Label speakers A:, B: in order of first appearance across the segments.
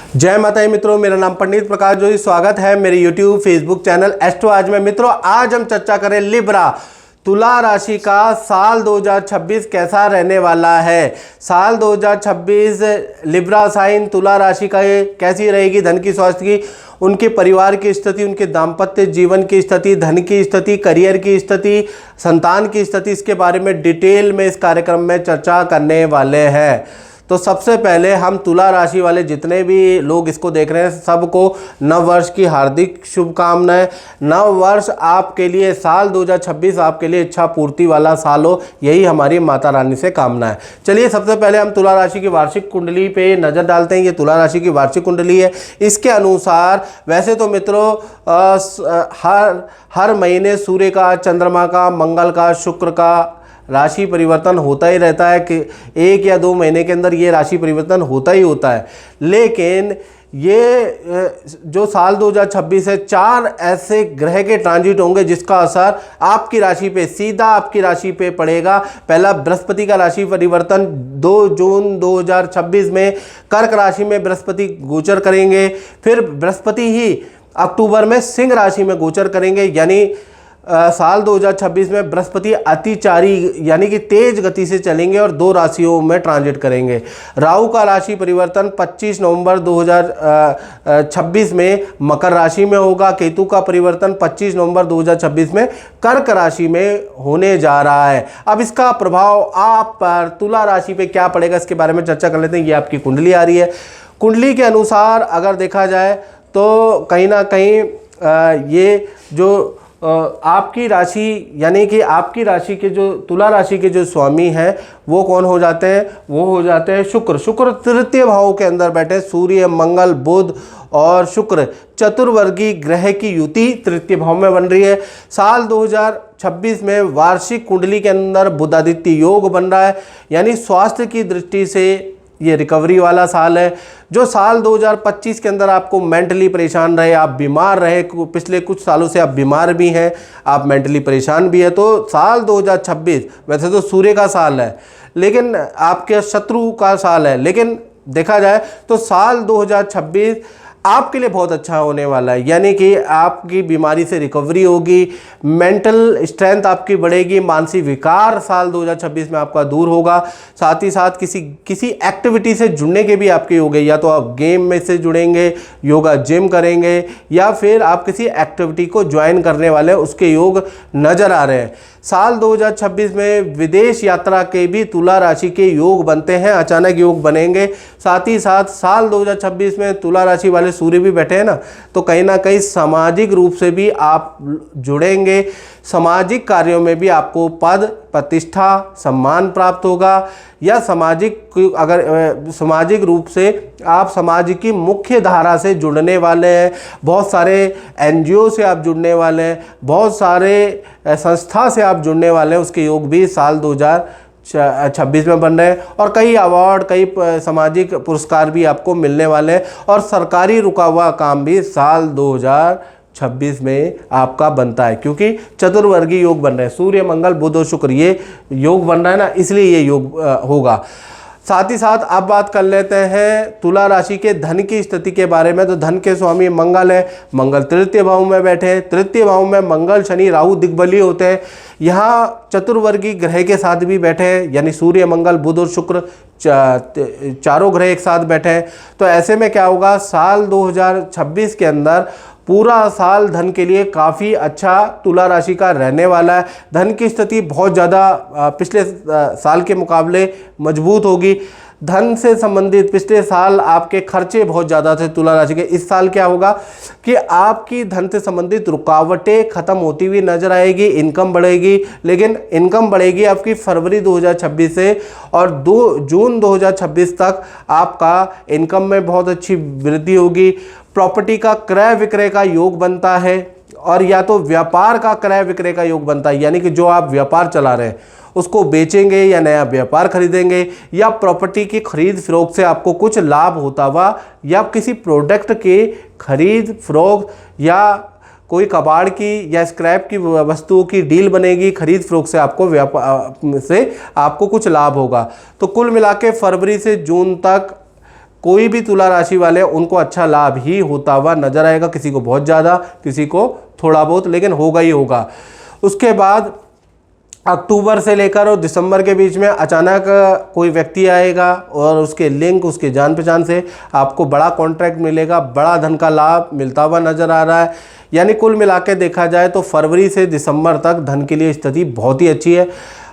A: जय माता दी मित्रों, मेरा नाम पंडित प्रकाश जोशी। स्वागत है मेरे YouTube फेसबुक चैनल एस्ट्रो आज में। मित्रों, आज हम चर्चा करें लिब्रा तुला राशि का साल 2026 कैसा रहने वाला है। साल 2026 लिब्रा साइन तुला राशि का कैसी रहेगी, धन की, स्वास्थ्य की, उनके परिवार की स्थिति, उनके दाम्पत्य जीवन की स्थिति, धन की स्थिति, करियर की स्थिति, संतान की स्थिति, इसके बारे में डिटेल में इस कार्यक्रम में चर्चा करने वाले हैं। तो सबसे पहले हम तुला राशि वाले जितने भी लोग इसको देख रहे हैं सबको नव वर्ष की हार्दिक शुभकामनाएं। नव वर्ष आपके लिए, साल 2026 आपके लिए इच्छा पूर्ति वाला साल हो, यही हमारी माता रानी से कामना है। चलिए सबसे पहले हम तुला राशि की वार्षिक कुंडली पे नज़र डालते हैं। ये तुला राशि की वार्षिक कुंडली है। इसके अनुसार वैसे तो मित्रों हर महीने सूर्य का, चंद्रमा का, मंगल का, शुक्र का राशि परिवर्तन होता ही रहता है कि 1 या 2 महीने के अंदर ये राशि परिवर्तन होता ही होता है। लेकिन ये जो साल 2026 है, 4 ऐसे ग्रह के ट्रांजिट होंगे जिसका असर आपकी राशि पे, सीधा आपकी राशि पे पड़ेगा। पहला बृहस्पति का राशि परिवर्तन 2 जून 2026 में कर्क राशि में बृहस्पति गोचर करेंगे। फिर बृहस्पति ही अक्टूबर में सिंह राशि में गोचर करेंगे। यानी साल 2026 में बृहस्पति अतिचारी यानी कि तेज गति से चलेंगे और 2 राशियों में ट्रांजिट करेंगे। राहु का राशि परिवर्तन 25 नवंबर 2026 में मकर राशि में होगा। केतु का परिवर्तन 25 नवंबर 2026 में कर्क राशि में होने जा रहा है। अब इसका प्रभाव आप पर तुला राशि पे क्या पड़ेगा, इसके बारे में चर्चा कर लेते हैं। ये आपकी कुंडली आ रही है। कुंडली के अनुसार अगर देखा जाए तो कहीं ना कहीं ये जो आपकी राशि यानी कि आपकी राशि के जो तुला राशि के जो स्वामी हैं वो कौन हो जाते हैं, वो हो जाते हैं शुक्र। शुक्र तृतीय भाव के अंदर बैठे, सूर्य, मंगल, बुध और शुक्र चतुर्वर्गीय ग्रह की युति तृतीय भाव में बन रही है। साल 2026 में वार्षिक कुंडली के अंदर बुधादित्य योग बन रहा है। यानी स्वास्थ्य की दृष्टि से ये रिकवरी वाला साल है। जो साल 2025 के अंदर आपको मेंटली परेशान रहे, आप बीमार रहे, पिछले कुछ सालों से आप बीमार भी हैं, आप मेंटली परेशान भी है, तो साल 2026 वैसे तो सूर्य का साल है लेकिन आपके शत्रु का साल है, लेकिन देखा जाए तो साल 2026 आपके लिए बहुत अच्छा होने वाला है। यानी कि आपकी बीमारी से रिकवरी होगी, मेंटल स्ट्रेंथ आपकी बढ़ेगी, मानसिक विकार साल 2026 में आपका दूर होगा। साथ ही साथ किसी एक्टिविटी से जुड़ने के भी आपके योग है। या तो आप गेम में से जुड़ेंगे, योगा जिम करेंगे, या फिर आप किसी एक्टिविटी को ज्वाइन करने वाले उसके योग नज़र आ रहे हैं। साल 2026 में विदेश यात्रा के भी तुला राशि के योग बनते हैं, अचानक योग बनेंगे। साथ ही साथ साल 2026 में तुला राशि वाले सूर्य भी बैठे हैं ना, तो कहीं ना कहीं सामाजिक रूप से भी आप जुड़ेंगे। सामाजिक कार्यों में भी आपको पद, प्रतिष्ठा, सम्मान प्राप्त होगा। या सामाजिक रूप से आप समाज की मुख्य धारा से जुड़ने वाले हैं। बहुत सारे NGO से आप जुड़ने वाले हैं, बहुत सारे संस्था से आप जुड़ने वाले हैं, उसके योग भी साल 2026 में बन रहे हैं। और कई अवार्ड, कई सामाजिक पुरस्कार भी आपको मिलने वाले हैं। और सरकारी रुका हुआ काम भी साल 2026 में आपका बनता है, क्योंकि चतुर्वर्गीय योग बन रहे हैं, सूर्य, मंगल, बुध और शुक्र ये योग बन रहा है ना, इसलिए ये योग होगा। साथ ही साथ अब बात कर लेते हैं तुला राशि के धन की स्थिति के बारे में। तो धन के स्वामी मंगल है, मंगल तृतीय भाव में बैठे हैं। तृतीय भाव में मंगल, शनि, राहु दिग्बलीय होते हैं। यहाँ चतुर्वर्गीय ग्रह के साथ भी बैठे हैं, यानी सूर्य, मंगल, बुध और शुक्र चारों ग्रह एक साथ बैठे हैं। तो ऐसे में क्या होगा, साल 2026 के अंदर पूरा साल धन के लिए काफ़ी अच्छा तुला राशि का रहने वाला है। धन की स्थिति बहुत ज़्यादा पिछले साल के मुकाबले मजबूत होगी। धन से संबंधित पिछले साल आपके खर्चे बहुत ज़्यादा थे तुला राशि के। इस साल क्या होगा कि आपकी धन से संबंधित रुकावटें ख़त्म होती हुई नजर आएगी, इनकम बढ़ेगी। लेकिन इनकम बढ़ेगी आपकी फरवरी 2026 से, और 2 जून 2026 तक आपका इनकम में बहुत अच्छी वृद्धि होगी। प्रॉपर्टी का क्रय विक्रय का योग बनता है, और या तो व्यापार का क्रय विक्रय का योग बनता है, यानी कि जो आप व्यापार चला रहे हैं उसको बेचेंगे या नया व्यापार खरीदेंगे, या प्रॉपर्टी की खरीद फरोख्त से आपको कुछ लाभ होता हुआ, या किसी प्रोडक्ट के खरीद फरोख्त, या कोई कबाड़ की या स्क्रैप की वस्तुओं की डील बनेगी, खरीद फरोख्त से आपको कुछ लाभ होगा। तो कुल मिला के फरवरी से जून तक कोई भी तुला राशि वाले उनको अच्छा लाभ ही होता हुआ नजर आएगा, किसी को बहुत ज़्यादा, किसी को थोड़ा बहुत, लेकिन होगा ही होगा। उसके बाद अक्टूबर से लेकर और दिसंबर के बीच में अचानक कोई व्यक्ति आएगा और उसके लिंक, उसके जान पहचान से आपको बड़ा कॉन्ट्रैक्ट मिलेगा, बड़ा धन का लाभ मिलता हुआ नजर आ रहा है। यानी कुल मिला के देखा जाए तो फरवरी से दिसंबर तक धन के लिए स्थिति बहुत ही अच्छी है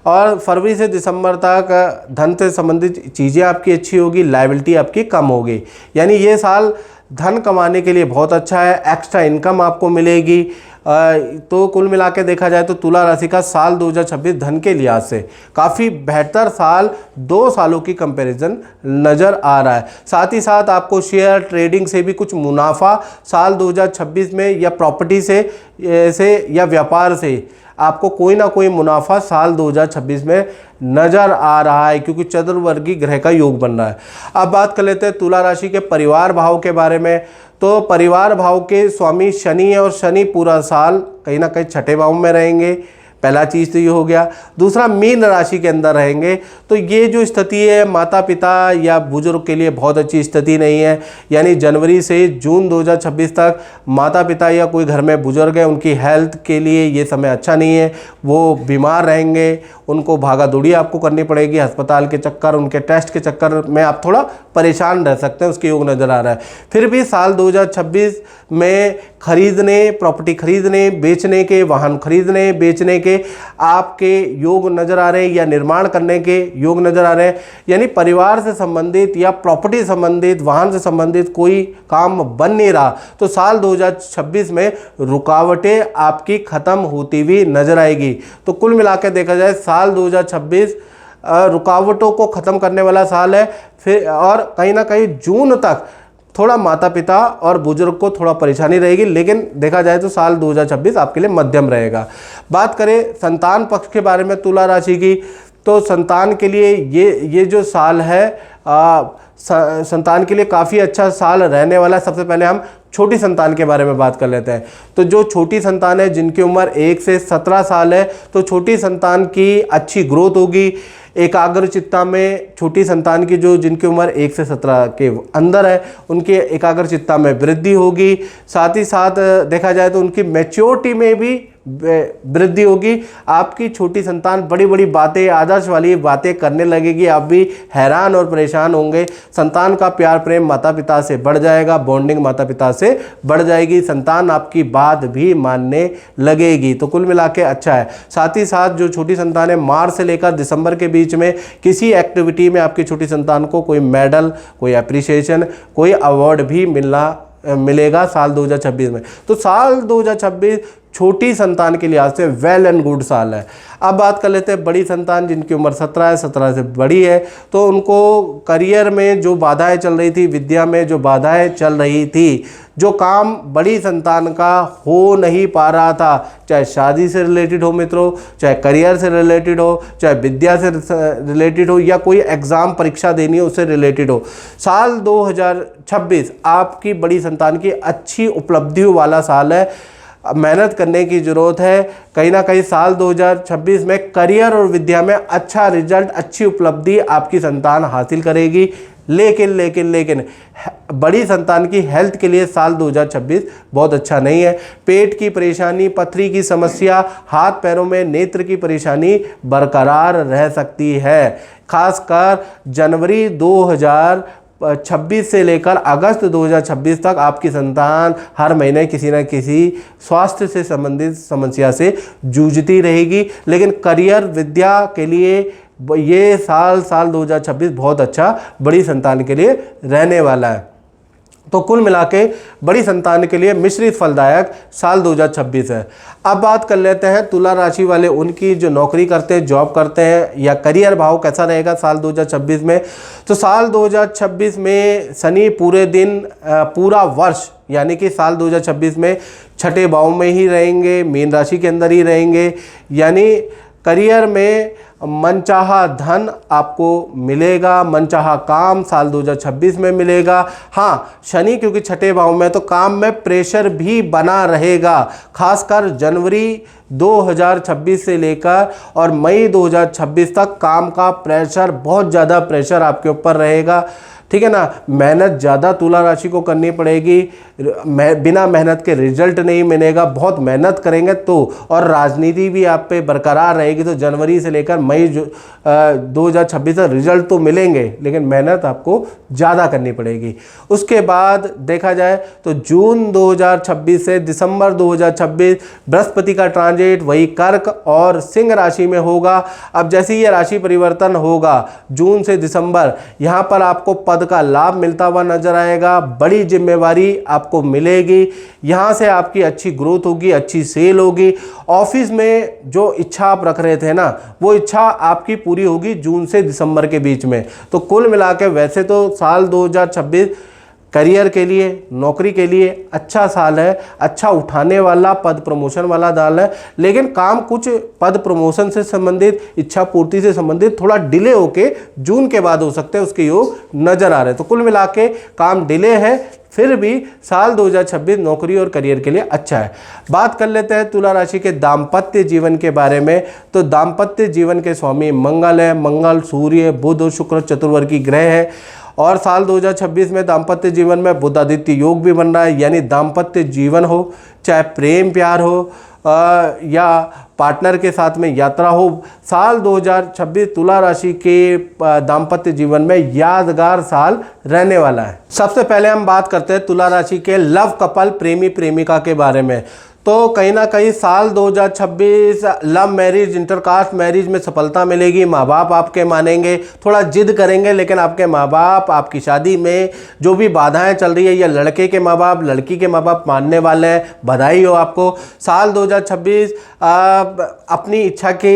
A: और फरवरी से दिसंबर तक धन से संबंधित चीज़ें आपकी अच्छी होगी, लायबिलिटी आपकी कम होगी। यानी ये साल धन कमाने के लिए बहुत अच्छा है, एक्स्ट्रा इनकम आपको मिलेगी। तो कुल मिला के देखा जाए तो तुला राशि का साल 2026 धन के लिहाज से काफ़ी बेहतर साल 2 सालों की कंपैरिजन नज़र आ रहा है। साथ ही साथ आपको शेयर ट्रेडिंग से भी कुछ मुनाफा साल 2026 में, या प्रॉपर्टी से या व्यापार से आपको कोई ना कोई मुनाफा साल 2026 में नज़र आ रहा है, क्योंकि चतुर्वर्गी ग्रह का योग बन रहा है। अब बात कर लेते हैं तुला राशि के परिवार भाव के बारे में। तो परिवार भाव के स्वामी शनि है और शनि पूरा साल कहीं ना कहीं छठे भाव में रहेंगे। पहला चीज़ तो ये हो गया। दूसरा, मीन राशि के अंदर रहेंगे, तो ये जो स्थिति है माता पिता या बुजुर्ग के लिए बहुत अच्छी स्थिति नहीं है। यानी जनवरी से जून 2026 तक माता पिता या कोई घर में बुजुर्ग है, उनकी हेल्थ के लिए ये समय अच्छा नहीं है। वो बीमार रहेंगे, उनको भागा दौड़ी आपको करनी पड़ेगी, अस्पताल के चक्कर, उनके टेस्ट के चक्कर में आप थोड़ा परेशान रह सकते हैं, उसके योग नज़र आ रहा है। फिर भी साल 2026 में खरीदने, प्रॉपर्टी खरीदने, बेचने के, वाहन खरीदने बेचने के आपके योग नज़र आ रहे हैं, या निर्माण करने के योग नज़र आ रहे हैं। यानी परिवार से संबंधित या प्रॉपर्टी संबंधित, वाहन से संबंधित कोई काम बन नहीं रहा, तो साल 2026 में रुकावटें आपकी ख़त्म होती हुई नज़र आएगी। तो कुल मिलाकर देखा जाए साल 2026 रुकावटों को ख़त्म करने वाला साल है। फिर और कहीं ना कहीं जून तक थोड़ा माता पिता और बुजुर्ग को थोड़ा परेशानी रहेगी, लेकिन देखा जाए तो साल 2026 आपके लिए मध्यम रहेगा। बात करें संतान पक्ष के बारे में तुला राशि की, तो संतान के लिए ये जो साल है संतान के लिए काफ़ी अच्छा साल रहने वाला है। सबसे पहले हम छोटी संतान के बारे में बात कर लेते हैं। तो जो छोटी संतान है, जिनकी उम्र 1 से 17 साल है, तो छोटी संतान की अच्छी ग्रोथ होगी। एकाग्र चित्ता में छोटी संतान की जिनकी उम्र 1 से 17 के अंदर है, उनकी एकाग्र चित्ता में वृद्धि होगी। साथ ही साथ देखा जाए तो उनकी मैच्योरिटी में भी वृद्धि होगी। आपकी छोटी संतान बड़ी बड़ी बातें, आदर्श वाली बातें करने लगेगी, आप भी हैरान और परेशान होंगे। संतान का प्यार प्रेम माता पिता से बढ़ जाएगा, बॉन्डिंग माता पिता से बढ़ जाएगी, संतान आपकी बात भी मानने लगेगी। तो कुल मिला के अच्छा है। साथ ही साथ जो छोटी संतान है, मार्च से लेकर दिसंबर के बीच में किसी एक्टिविटी में आपकी छोटी संतान को कोई मेडल, कोई अप्रिसिएशन, कोई अवार्ड भी मिलेगा साल 2026 में। तो साल 2026 छोटी संतान के लिहाज से वेल एंड गुड साल है। अब बात कर लेते हैं बड़ी संतान, जिनकी उम्र 17 है, 17 से बड़ी है, तो उनको करियर में जो बाधाएं चल रही थी, विद्या में जो बाधाएं चल रही थी, जो काम बड़ी संतान का हो नहीं पा रहा था, चाहे शादी से रिलेटेड हो मित्रों, चाहे करियर से रिलेटेड हो, चाहे विद्या से रिलेटेड हो, या कोई एग्ज़ाम परीक्षा देनी हो उससे रिलेटेड हो, साल 2026 आपकी बड़ी संतान की अच्छी उपलब्धियों वाला साल है। मेहनत करने की ज़रूरत है। कहीं ना कहीं साल 2026 में करियर और विद्या में अच्छा रिजल्ट, अच्छी उपलब्धि आपकी संतान हासिल करेगी। लेकिन बड़ी संतान की हेल्थ के लिए साल 2026 बहुत अच्छा नहीं है। पेट की परेशानी, पथरी की समस्या, हाथ पैरों में नेत्र की परेशानी बरकरार रह सकती है। खासकर जनवरी 2026 से लेकर अगस्त 2026 तक आपकी संतान हर महीने किसी न किसी स्वास्थ्य से संबंधित समस्या से जूझती रहेगी। लेकिन करियर, विद्या के लिए ये साल 2026 बहुत अच्छा बड़ी संतान के लिए रहने वाला है। तो कुल मिला के बड़ी संतान के लिए मिश्रित फलदायक साल 2026 है। अब बात कर लेते हैं तुला राशि वाले, उनकी जो नौकरी करते हैं, जॉब करते हैं, या करियर भाव कैसा रहेगा साल 2026 में। तो साल 2026 में शनि पूरे दिन, पूरा वर्ष, यानी कि साल 2026 में छठे भाव में ही रहेंगे, मीन राशि के अंदर ही रहेंगे। यानी करियर में मनचाहा धन आपको मिलेगा, मनचाहा काम साल 2026 में मिलेगा। हाँ, शनि क्योंकि छठे भाव में, तो काम में प्रेशर भी बना रहेगा। खासकर जनवरी 2026 से लेकर और मई 2026 तक काम का प्रेशर, बहुत ज़्यादा प्रेशर आपके ऊपर रहेगा। ठीक है ना। मेहनत ज़्यादा तुला राशि को करनी पड़ेगी, बिना मेहनत के रिजल्ट नहीं मिलेगा, बहुत मेहनत करेंगे तो। और राजनीति भी आप पे बरकरार रहेगी, तो जनवरी से लेकर मई 2026 तक रिजल्ट तो मिलेंगे, लेकिन मेहनत आपको ज़्यादा करनी पड़ेगी। उसके बाद देखा जाए तो जून 2026 से दिसंबर 2026 बृहस्पति का ट्रांजिट वही कर्क और सिंह राशि में होगा। अब जैसे ही ये राशि परिवर्तन होगा जून से दिसंबर, यहाँ पर आपको पद का लाभ मिलता हुआ नजर आएगा, बड़ी जिम्मेवारी आपको मिलेगी, यहाँ से आपकी अच्छी ग्रोथ होगी, अच्छी सेल होगी। ऑफिस में जो इच्छा आप रख रहे थे ना, वो इच्छा आपकी पूरी होगी जून से दिसंबर के बीच में। तो कुल मिला के वैसे तो साल 2026 करियर के लिए, नौकरी के लिए अच्छा साल है, अच्छा उठाने वाला, पद प्रमोशन वाला दाल है। लेकिन काम कुछ पद प्रमोशन से संबंधित, इच्छा पूर्ति से संबंधित थोड़ा डिले होके जून के बाद हो सकते हैं, उसके योग नजर आ रहे हैं। तो कुल मिला के काम डिले है, फिर भी साल 2026 नौकरी और करियर के लिए अच्छा है। बात कर लेते हैं तुला राशि के दाम्पत्य जीवन के बारे में। तो दाम्पत्य जीवन के स्वामी मंगल है। मंगल, सूर्य, बुध और शुक्र चतुर्वर्गी ग्रह है। और साल 2026 में दाम्पत्य जीवन में बुध आदित्य योग भी बन रहा है, यानी दाम्पत्य जीवन हो, चाहे प्रेम प्यार हो या पार्टनर के साथ में यात्रा हो, साल 2026 तुला राशि के दाम्पत्य जीवन में यादगार साल रहने वाला है। सबसे पहले हम बात करते हैं तुला राशि के लव कपल, प्रेमी प्रेमिका के बारे में। तो कहीं ना कहीं साल 2026 लव मैरिज, इंटरकास्ट मैरिज में सफलता मिलेगी। माँ बाप आपके मानेंगे, थोड़ा जिद करेंगे, लेकिन आपके माँ बाप आपकी शादी में जो भी बाधाएं चल रही है, या लड़के के माँ बाप, लड़की के माँ बाप मानने वाले हैं। बधाई हो आपको। साल 2026 अपनी इच्छा के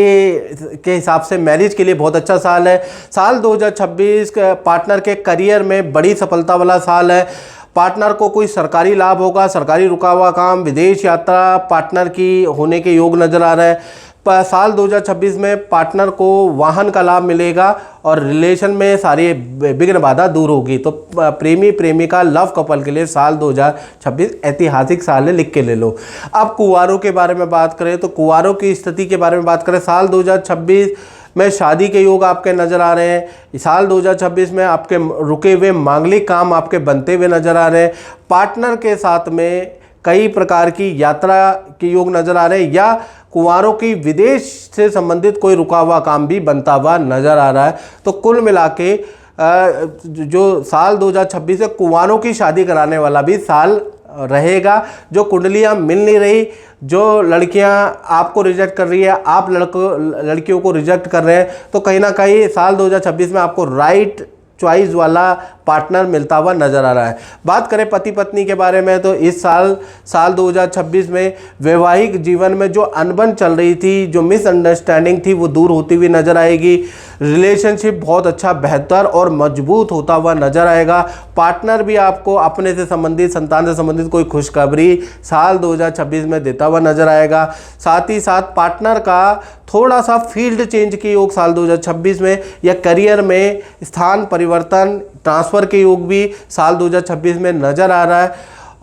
A: हिसाब से मैरिज के लिए बहुत अच्छा साल है। साल 2026 पार्टनर के करियर में बड़ी सफलता वाला साल है। पार्टनर को कोई सरकारी लाभ होगा, सरकारी रुका हुआ काम, विदेश यात्रा पार्टनर की होने के योग नज़र आ रहा है। साल 2026 में पार्टनर को वाहन का लाभ मिलेगा और रिलेशन में सारी विघ्न बाधा दूर होगी। तो प्रेमी प्रेमिका लव कपल के लिए साल 2026 ऐतिहासिक साल है, लिख के ले लो। अब कुंवारों के बारे में बात करें तो कुंवारों की स्थिति के बारे में बात करें, साल 2026 में शादी के योग आपके नज़र आ रहे हैं। साल 2026 में आपके रुके हुए मांगलिक काम आपके बनते हुए नज़र आ रहे हैं। पार्टनर के साथ में कई प्रकार की यात्रा के योग नज़र आ रहे हैं, या कुंवारों की विदेश से संबंधित कोई रुका हुआ काम भी बनता हुआ नज़र आ रहा है। तो कुल मिला के जो साल 2026 है कुंवारों की शादी कराने वाला भी साल रहेगा। जो कुंडलियाँ मिल नहीं रही, जो लड़कियां आपको रिजेक्ट कर रही है, आप लड़कियों को रिजेक्ट कर रहे हैं, तो कहीं ना कहीं साल 2026 में आपको राइट चॉइस वाला पार्टनर मिलता हुआ नजर आ रहा है। बात करें पति पत्नी के बारे में तो इस साल 2026 में वैवाहिक जीवन में जो अनबन चल रही थी, जो मिसअंडरस्टैंडिंग थी, वो दूर होती हुई नजर आएगी। रिलेशनशिप बहुत अच्छा, बेहतर और मजबूत होता हुआ नजर आएगा। पार्टनर भी आपको अपने से संबंधित, संतान से संबंधित कोई खुशखबरी साल 2026 में देता हुआ नजर आएगा। साथ ही साथ पार्टनर का थोड़ा सा फील्ड चेंज के योग साल 2026 में, या करियर में स्थान परिवर्तन, ट्रांसफ़र के योग भी साल 2026 में नज़र आ रहा है।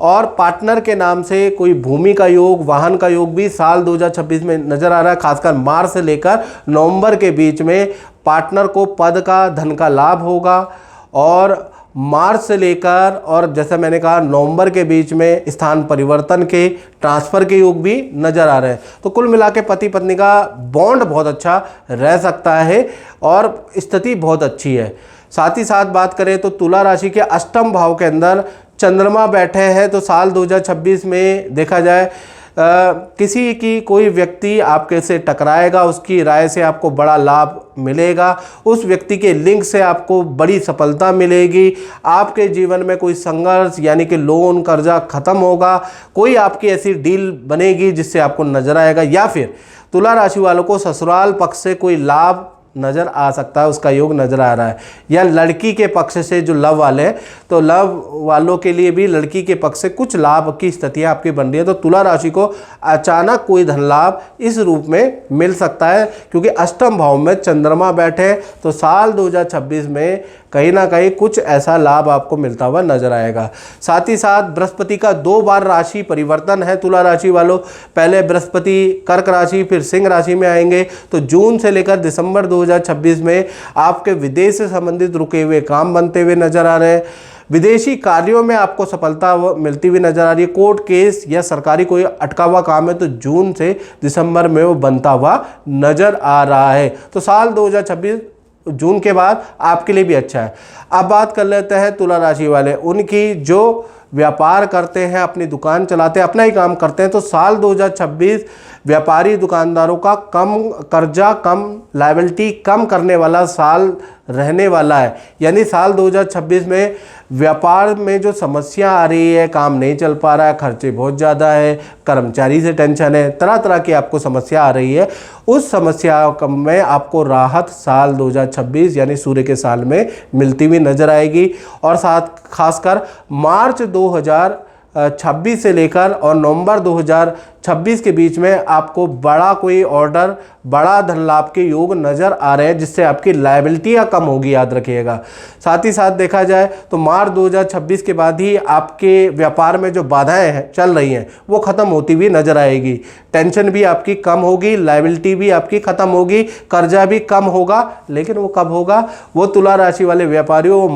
A: और पार्टनर के नाम से कोई भूमि का योग, वाहन का योग भी साल 2026 में नज़र आ रहा है। खासकर मार्च से लेकर नवंबर के बीच में पार्टनर को पद का, धन का लाभ होगा। और मार्च से लेकर और जैसा मैंने कहा नवंबर के बीच में स्थान परिवर्तन के, ट्रांसफ़र के योग भी नज़र आ रहे हैं। तो कुल मिला के पति पत्नी का बॉन्ड बहुत अच्छा रह सकता है और स्थिति बहुत अच्छी है। साथ ही साथ बात करें तो तुला राशि के अष्टम भाव के अंदर चंद्रमा बैठे हैं। तो साल 2026 में देखा जाए किसी की कोई व्यक्ति आपके से टकराएगा, उसकी राय से आपको बड़ा लाभ मिलेगा, उस व्यक्ति के लिंक से आपको बड़ी सफलता मिलेगी। आपके जीवन में कोई संघर्ष यानी कि लोन कर्जा खत्म होगा, कोई आपकी ऐसी डील बनेगी जिससे आपको नजर आएगा। या फिर तुला राशि वालों को ससुराल पक्ष से कोई लाभ नज़र आ सकता है, उसका योग नज़र आ रहा है। या लड़की के पक्ष से जो लव वाले हैं, तो लव वालों के लिए भी लड़की के पक्ष से कुछ लाभ की स्थितियाँ आपकी बन रही है। तो तुला राशि को अचानक कोई धन लाभ इस रूप में मिल सकता है, क्योंकि अष्टम भाव में चंद्रमा बैठे। तो साल 2026 में कहीं ना कहीं कुछ ऐसा लाभ आपको मिलता हुआ नजर आएगा। साथ ही साथ बृहस्पति का 2 बार राशि परिवर्तन है तुला राशि वालों। पहले बृहस्पति कर्क राशि, फिर सिंह राशि में आएंगे। तो जून से लेकर दिसंबर 2026 में आपके विदेश से संबंधित रुके हुए काम बनते हुए नजर आ रहे हैं। विदेशी कार्यों में आपको सफलता मिलती हुई नजर आ रही है। कोर्ट केस या सरकारी कोई अटका हुआ काम है तो जून से दिसंबर में वो बनता हुआ नजर आ रहा है। तो साल 2026 जून के बाद आपके लिए भी अच्छा है। अब बात कर लेते हैं तुला राशि वाले, उनकी जो व्यापार करते हैं, अपनी दुकान चलाते हैं, अपना ही काम करते हैं, तो साल 2026 व्यापारी दुकानदारों का कम कर्जा, कम लायबिलिटी कम करने वाला साल रहने वाला है। यानी साल 2026 में व्यापार में जो समस्या आ रही है, काम नहीं चल पा रहा है, खर्चे बहुत ज़्यादा है, कर्मचारी से टेंशन है, तरह तरह की आपको समस्या आ रही है, उस समस्या में आपको राहत साल 2026 यानी सूर्य के साल में मिलती हुई नजर आएगी। और साथ खासकर मार्च 2026 से लेकर और नवंबर 2026 के बीच में आपको बड़ा कोई ऑर्डर, बड़ा धन लाभ के योग नज़र आ रहे हैं, जिससे आपकी लायबिलिटियाँ कम होगी, याद रखिएगा। साथ ही साथ देखा जाए तो मार्च 2026 के बाद ही आपके व्यापार में जो बाधाएं हैं चल रही हैं वो ख़त्म होती हुई नज़र आएगी। टेंशन भी आपकी कम होगी, लायबिलिटी भी आपकी ख़त्म होगी, कर्जा भी कम होगा। लेकिन वो कब होगा? वो तुला राशि वाले व्यापारियों